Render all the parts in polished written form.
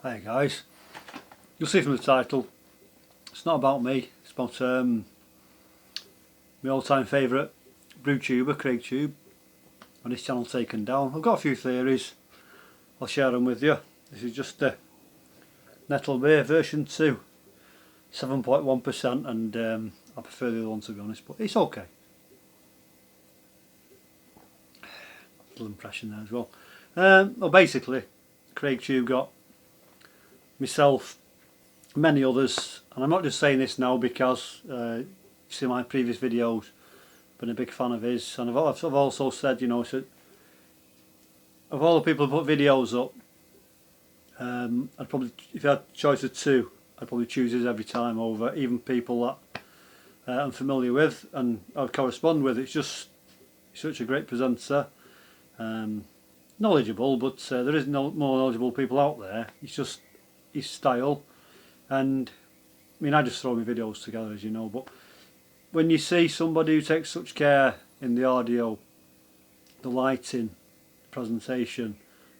Hey guys, you'll see from the title, it's not about me, it's about my all-time favourite Brewtuber, CraigTube, and his channel taken down. I've got a few theories, I'll share them with you. This is just a Nettle Beer version 2, 7.1%, and I prefer the other one to be honest, but it's okay. Little impression there as well. Well, basically, CraigTube got myself, many others, and I'm not just saying this now because you see my previous videos, been a big fan of his, and I've also said, you know, so of all the people who put videos up, I'd probably, if I had a choice of two, I'd probably choose his every time over even people that I'm familiar with and I correspond with. It's just such a great presenter, knowledgeable, but there is no more knowledgeable people out there. It's just his style, and I mean, I just throw my videos together, as you know, but when you see somebody who takes such care in the audio, the lighting, the presentation,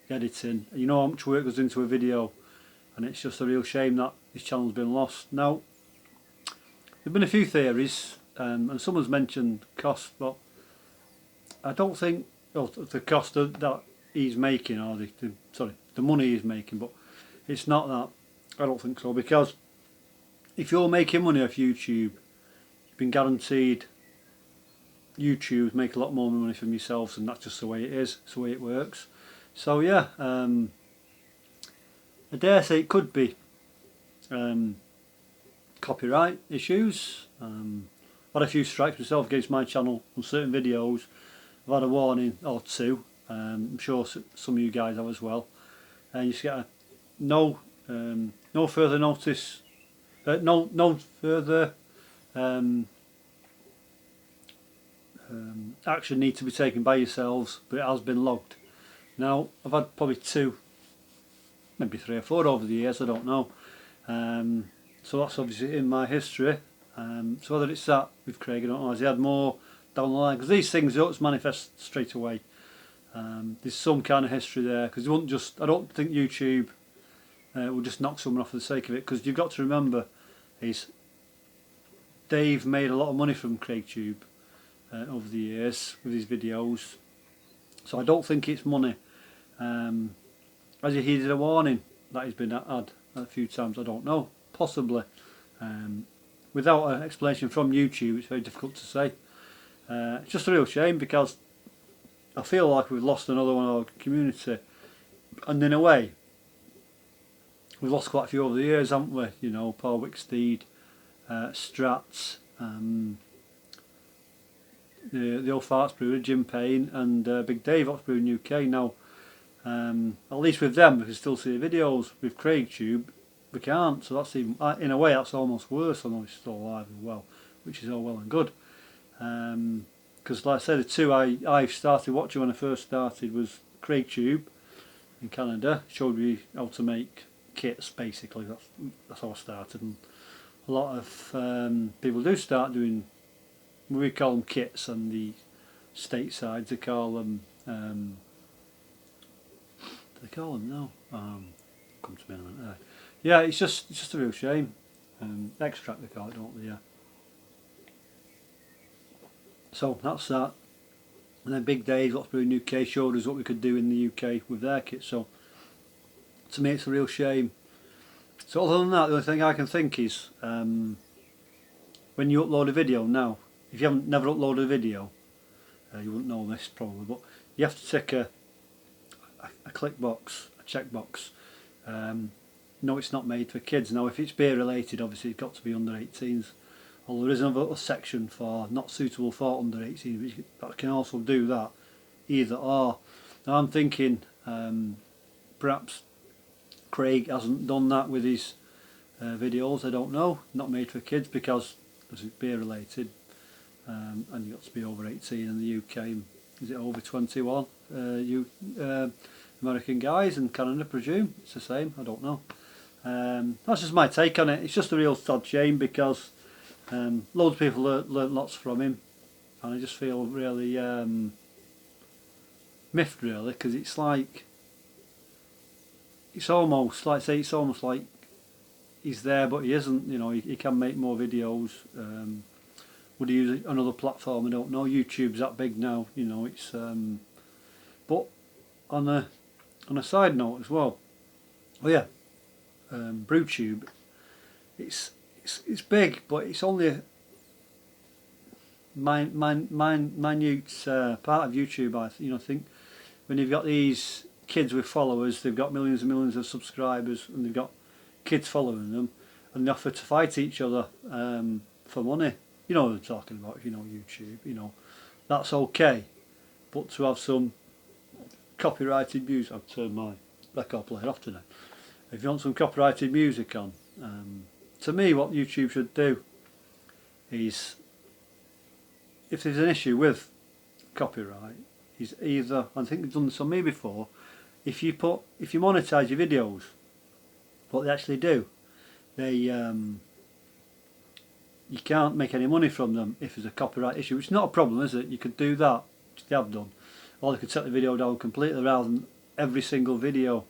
the editing, you know how much work goes into a video, and it's just a real shame that his channel's been lost. Now, there've been a few theories, and someone's mentioned cost, but I don't think, well, the cost that he's making, or the money he's making, but it's not that. I don't think so, because if you're making money off YouTube, you've been guaranteed YouTube make a lot more money from yourselves, and that's just the way it is. It's the way it works. So yeah, I dare say it could be copyright issues. I've had a few strikes myself against my channel on certain videos. I've had a warning or two. I'm sure some of you guys have as well. And you just get no further notice, no further action need to be taken by yourselves, but it has been logged. Now, I've had probably two, maybe 3 or 4 over the years, I don't know. So that's obviously in my history. So whether it's that with Craig, I don't know. Has he had more down the line? Because these things don't just manifest straight away. There's some kind of history there, because you won't just, I don't think YouTube will just knock someone off for the sake of it, because you've got to remember is Dave made a lot of money from CraigTube over the years with his videos, so I don't think it's money. Has he heeded a warning that he's been had a few times? I don't know, possibly. Without an explanation from YouTube, it's very difficult to say. It's just a real shame, because I feel like we've lost another one of our community, and in a way we've lost quite a few over the years, haven't we? You know, Paul Wicksteed, Strats, the old Farts Brewer, Jim Payne, and Big Dave, Ox Brewing UK. Now, at least with them we can still see the videos. With CraigTube we can't, so that's even, in a way that's almost worse. I know he's still alive and well, which is all well and good. Because like I said, the two I started watching when I first started was CraigTube in Canada. Showed me how to make kits, basically. That's how I started, and a lot of people do start doing, we call them kits, and the stateside they call them now, come to me in a minute. Yeah, it's just a real shame. Extract they call it, don't they? Yeah. So that's that. And then Big Dave, Ox Brewing UK, showed us what we could do in the UK with their kits. So to me it's a real shame. So other than that, the only thing I can think is when you upload a video now, if you haven't never uploaded a video, you wouldn't know this probably, but you have to tick a click box, a check box. No, it's not made for kids. Now if it's beer related, obviously it's got to be under 18s. Although there is another section for not suitable for under 18s, but can also do that, either or. Now I'm thinking perhaps Craig hasn't done that with his videos, I don't know, not made for kids, because it's beer related, and you've got to be over 18 in the UK. Is it over 21? American guys, and Canada, I presume it's the same, I don't know. That's just my take on it. It's just a real sad shame, because loads of people learnt lots from him, and I just feel really miffed, really, because it's like it's almost like, say, it's almost like he's there but he isn't. You know, he can make more videos. Would he use another platform? I don't know. YouTube's that big now. You know, it's but on a side note as well. Oh yeah, Brewtube. It's big, but it's only a minute part of YouTube. I think when you've got these kids with followers, they've got millions and millions of subscribers, and they've got kids following them, and they offer to fight each other for money. You know what I'm talking about. If you know YouTube, you know that's okay, but to have some copyrighted music, I've turned my record player off today. If you want some copyrighted music on, to me, what YouTube should do is, if there's an issue with copyright, is either, I think they've done this on me before, if you monetize your videos, what they actually do, they you can't make any money from them if there's a copyright issue, which is not a problem, is it? You could do that, which they have done, or they could set the video down completely rather than every single video.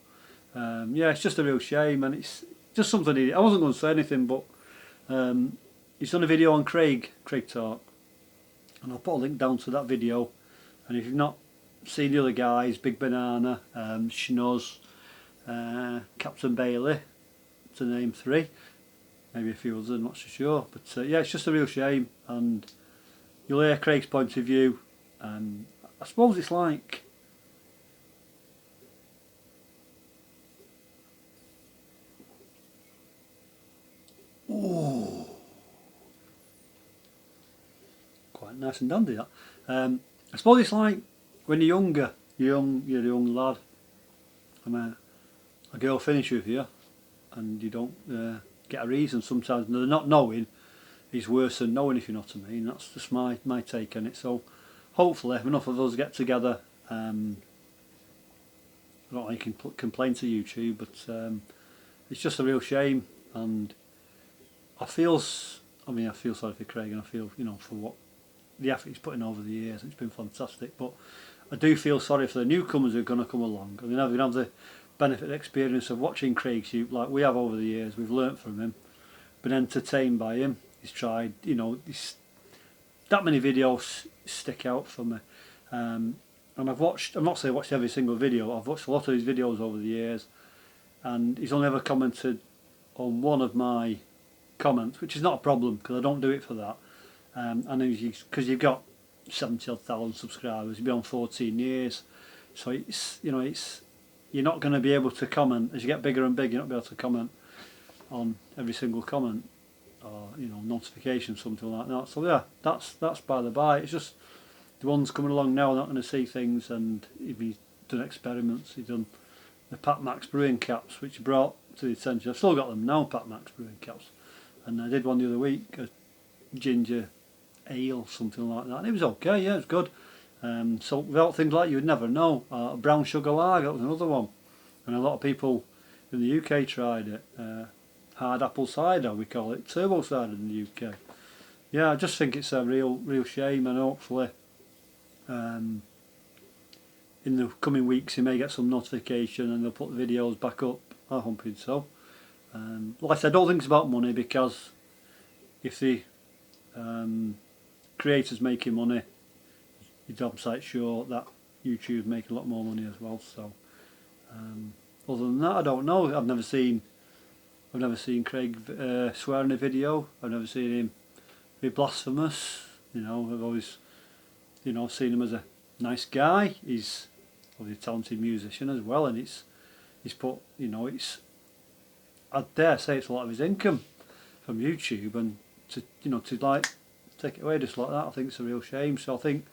Yeah, it's just a real shame, and it's just something I wasn't going to say anything, but he's done a video on Craig Talk, and I'll put a link down to that video. And if you've not seen the other guys, Big Banana, Schnoz, Captain Bailey, to name 3, maybe a few others, I'm not so sure, but yeah, it's just a real shame, and you'll hear Craig's point of view. I suppose it's like, ooh, quite nice and dandy that. I suppose it's like when you're younger, you're a young lad, and a girl finishes with you, and you don't get a reason. Sometimes the not knowing is worse than knowing, if you know what I mean. That's just my take on it. So hopefully enough of us get together. I don't know, you can complain to YouTube, but it's just a real shame, and I feel sorry for Craig, and I feel, you know, for what the effort he's put in over the years. It's been fantastic, but I do feel sorry for the newcomers who are going to come along. I mean, they're going to have the benefit experience of watching CraigTube like we have over the years. We've learnt from him, been entertained by him. He's tried, you know, that many videos stick out for me. And I've watched, I'm not saying I watched every single video, I've watched a lot of his videos over the years, and he's only ever commented on one of my comments, which is not a problem because I don't do it for that. And because you've got 70,000 subscribers, you've been on 14 years, so it's, you know, you're not going to be able to comment as you get bigger and bigger. You're not be able to comment on every single comment or, you know, notification, something like that. So yeah, that's by the by. It's just the ones coming along now are not going to see things, and he's done experiments. He's done the Pat Max brewing caps, which he brought to the attention. I've still got them now, Pat Max brewing caps, and I did one the other week, a ginger ale, something like that, and it was okay. Yeah, it was good. So without things like, you would never know. Brown sugar lager, that was another one, and a lot of people in the UK tried it. Hard apple cider, we call it, turbo cider in the UK. Yeah, I just think it's a real shame, and hopefully in the coming weeks he may get some notification and they'll put the videos back up. I'm hoping so. Like I said, I don't think it's about money, because if the creator's making money, your job site's sure that YouTube's making a lot more money as well. So other than that, I don't know. I've never seen Craig swear in a video. I've never seen him be blasphemous. You know, I've always, you know, seen him as a nice guy. He's obviously a talented musician as well, and he's put, you know, I dare say it's a lot of his income from YouTube, and to like take it away just like that, I think it's a real shame. So I think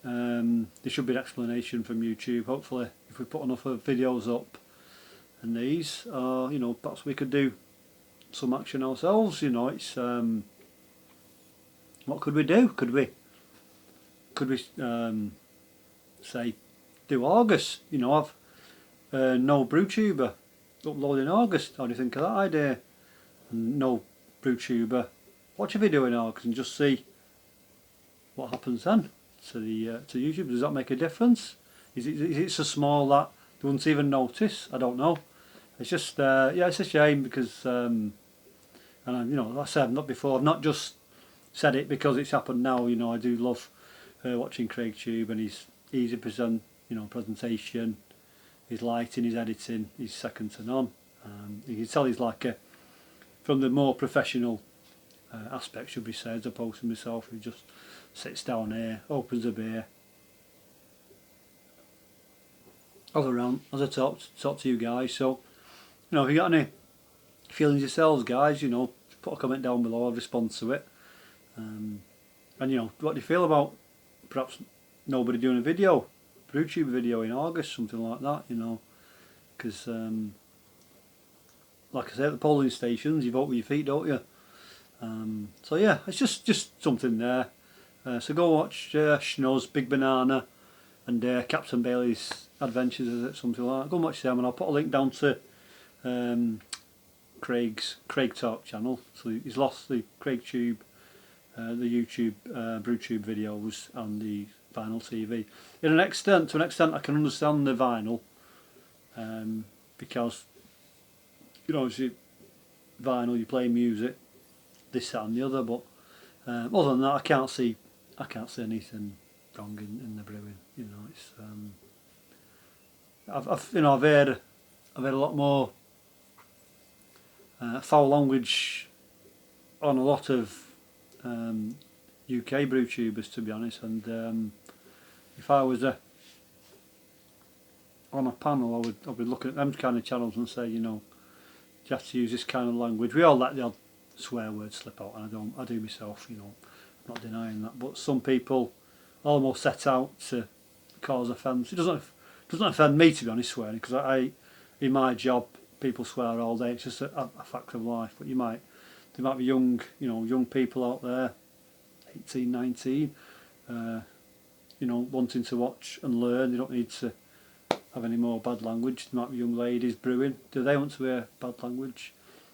there should be an explanation from YouTube. Hopefully, if we put enough of videos up, and these, you know, perhaps we could do some action ourselves. You know, it's what could we do? Could we say do August? You know, have no Brewtuber upload in August. How do you think of that idea? And no Brewtuber watch a video in August, and just see what happens then to the to YouTube. Does that make a difference? Is it so small that they wouldn't even notice. I don't know. It's just yeah, it's a shame because and you know, like I said not before, I've not just said it because it's happened now. You know, I do love watching CraigTube and his easy presentation, his lighting, his editing, he's second to none. You can tell he's like a, from the more professional aspect, should be said, as opposed to myself who just sits down here, opens a beer, all around as I talk to you guys. So, you know, if you got any feelings yourselves, guys, you know, put a comment down below. I'll respond to it. And you know, what do you feel about perhaps nobody doing a video, Brewtuber video in August, something like that? You know, because like I say, at the polling stations, you vote with your feet, don't you? So yeah, it's just something there. So go watch Schnoz, Big Banana, and Captain Bailey's Adventures, is it, something like that. Go and watch them, and I'll put a link down to Craig's Craig Talk channel. So he's lost the CraigTube, the YouTube Brewtube videos and the vinyl TV. To an extent, I can understand the vinyl, because you know, obviously vinyl, you play music, this, that, and the other. But other than that, I can't see anything wrong in the brewing. You know, it's I've heard a lot more foul language on a lot of UK brewtubers, to be honest. And if I was on a panel, I would look at them kind of channels and say, you know, you have to use this kind of language. We all let the odd swear word slip out, and I do myself, you know, I'm not denying that. But some people almost set out to cause offence. It doesn't offend me, to be honest, swearing, because I in my job people swear all day. It's just a fact of life. But there might be young people out there, 18, 19, you know, wanting to watch and learn. They don't need to have any more bad language. There might be young ladies brewing. Do they want to hear bad language?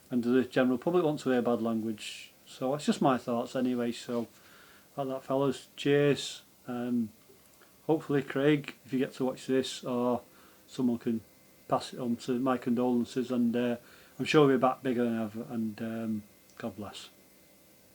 And do the general public want to hear bad language? So it's just my thoughts anyway. So like that, fellas, cheers. Hopefully, Craig, if you get to watch this, or someone can pass it on to my condolences, and I'm sure we'll be back bigger than ever, and God bless.